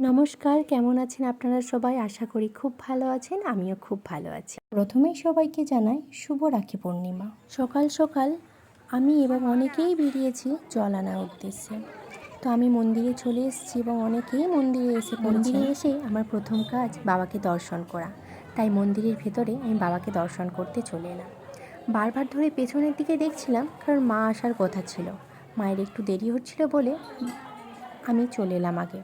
নমস্কার, কেমন আছেন আপনারা সবাই? আশা করি খুব ভালো আছেন, আমিও খুব ভালো আছি। প্রথমেই সবাইকে জানাই শুভ রাখি পূর্ণিমা। সকাল সকাল আমি এবং অনেকেই বেরিয়েছি জল আনার উদ্দেশ্যে। তো আমি মন্দিরে চলে এসেছি এবং অনেকেই মন্দিরে এসে মন্দিরে এসে আমার প্রথম কাজ বাবাকে দর্শন করা। তাই মন্দিরের ভেতরে আমি বাবাকে দর্শন করতে চলে এলাম। বারবার ধরে পেছনের দিকে দেখছিলাম, কারণ মা আসার কথা ছিল। মায়ের একটু দেরি হচ্ছিল বলে আমি চলে এলাম আগে।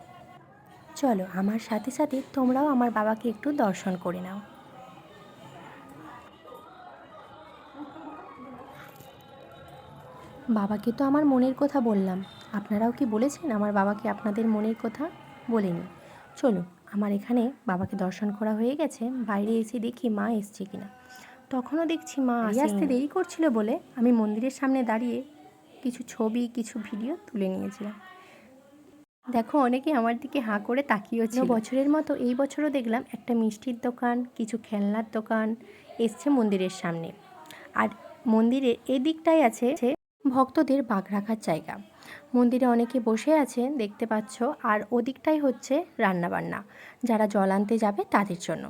চলো, আমার সাথে সাথে তোমরাও আমার বাবাকে একটু দর্শন করে নাও। বাবাকে তো আমার মনের কথা বললাম, আপনারাও কি বলেছেন আমার বাবাকে আপনাদের মনের কথা? বলিনি। চলো, আমার এখানে বাবাকে দর্শন করা হয়ে গেছে। বাইরে এসে দেখি মা এসছে কিনা। তখনও দেখছি মা আসতে দেরি করছিল বলে আমি মন্দিরের সামনে দাঁড়িয়ে কিছু ছবি, কিছু ভিডিও তুলে নিয়েছিলাম। দেখো, অনেকে আমার দিকে হাঁ করে তাকিয়েও ছিল। বছরের মতো এই বছরও দেখলাম একটা মিষ্টির দোকান, কিছু খেলনার দোকান এসছে মন্দিরের সামনে। আর মন্দিরের এদিকটাই আছে ভক্তদের বাগ রাখার জায়গা। মন্দিরে অনেকে বসে আছে দেখতে পাচ্ছ, আর ওদিকটাই হচ্ছে রান্নাবান্না, যারা জল আনতে যাবে তাদের জন্য।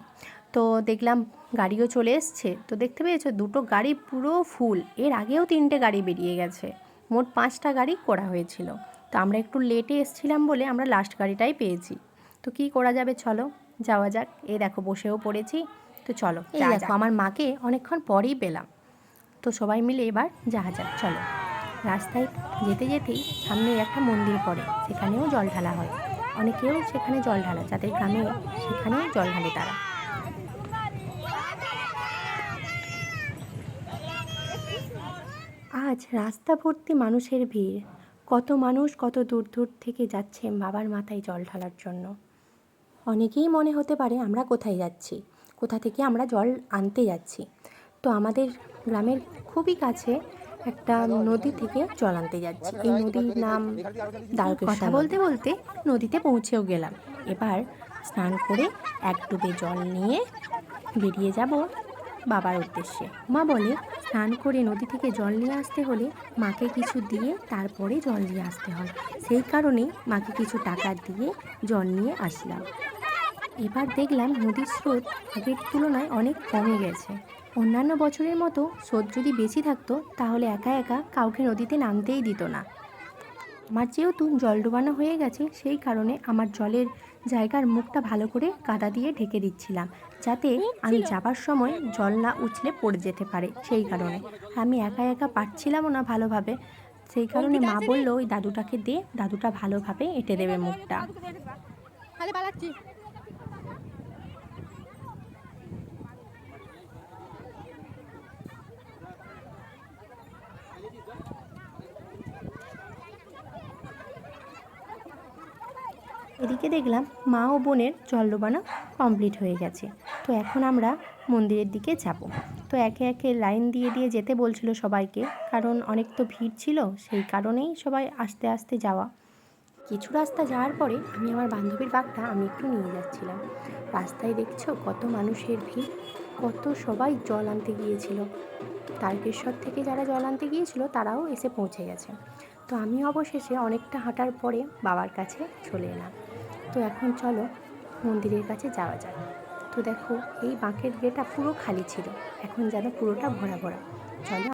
তো দেখলাম গাড়িও চলে এসছে। তো দেখতে পেয়েছো, দুটো গাড়ি পুরো ফুল। এর আগেও 3টে গাড়ি বেরিয়ে গেছে, মোট 5টা গাড়ি করা হয়েছিল। তো আমরা একটু লেটে এসছিলাম বলে আমরা লাস্ট গাড়িটাই পেয়েছি। তো কি করা যাবে, চলো যাওয়া যাক। এই দেখো বসেও পড়েছি। তো চলো, এই দেখো আমার মাকে অনেকক্ষণ পরেই পেলাম। তো সবাই মিলে এবার যাওয়া যাক, চলো। রাস্তায় যেতে যেতেই সামনে একটা মন্দির পড়ে, সেখানেও জল ঢালা হয়। অনেকেও সেখানে জল ঢালা, যাদের গ্রামে সেখানেও জল ঢালে তারা। আজ রাস্তা ভর্তি মানুষের ভিড়। কত মানুষ কত দূর দূর থেকে যাচ্ছে বাবার মাথায় জল ঢালার জন্য। অনেকেই মনে হতে পারে আমরা কোথায় যাচ্ছি, কোথা থেকে আমরা জল আনতে যাচ্ছি। তো আমাদের গ্রামের খুবই কাছে একটা নদী থেকে জল আনতে যাচ্ছি। এই নদীর নাম দ্বারকেশ্বর। কথা বলতে বলতে নদীতে পৌঁছেও গেলাম। এবার স্নান করে এক ডুবে জল নিয়ে বেরিয়ে যাব বাবার উদ্দেশ্যে। মা বলে স্নান করে নদী থেকে জল নিয়ে আসতে হলে মাকে কিছু দিয়ে তারপরে জল নিয়ে আসতে হয়। সেই কারণেই মাকে কিছু টাকা দিয়ে জল নিয়ে আসলাম। এবার দেখলাম নদীর স্রোত আগের তুলনায় অনেক কমে গেছে। অন্যান্য বছরের মতো স্রোত যদি বেশি থাকতো তাহলে একা একা কাউকে নদীতে নামতেই দিত না। আমার যেহেতু জল ডোবানো হয়ে গেছে, সেই কারণে আমার জলের জায়গার মুখটা ভালো করে কাদা দিয়ে ঢেকে দিচ্ছিলাম, যাতে আমি যাবার সময় জল না উছলে পড়ে যেতে পারে। সেই কারণে আমি একা একা পারছিলামও না ভালোভাবে। সেই কারণে মা বললো ওই দাদুটাকে দে, দাদুটা ভালোভাবে এঁটে দেবে মুখটা। এদিকে দেখলাম মা ও বোনের জল ডোবানো কমপ্লিট হয়ে গেছে। তো এখন আমরা মন্দিরের দিকে যাব। তো একে একে লাইন দিয়ে দিয়ে যেতে বলছিল সবাইকে, কারণ অনেক তো ভিড় ছিল, সেই কারণেই সবাই আস্তে আস্তে যাওয়া। কিছু রাস্তা যাওয়ার পরে আমি আমার বান্ধবীর বাগটা আমি একটু নিয়ে যাচ্ছিলাম। রাস্তায় দেখছো কত মানুষের ভিড়, কত সবাই জল আনতে গিয়েছিল। তারকেশ্বর থেকে যারা জল আনতে গিয়েছিল তারাও এসে পৌঁছে গেছে। তো আমি অবশেষে অনেকটা হাঁটার পরে বাবার কাছে চলে এলাম। তো এখন চলো মন্দিরের কাছে যাওয়া যাক। তো দেখো এই বাঁকের গেটটা পুরো খালি ছিল, এখন যেন পুরোটা ভরা ভরা। চলো।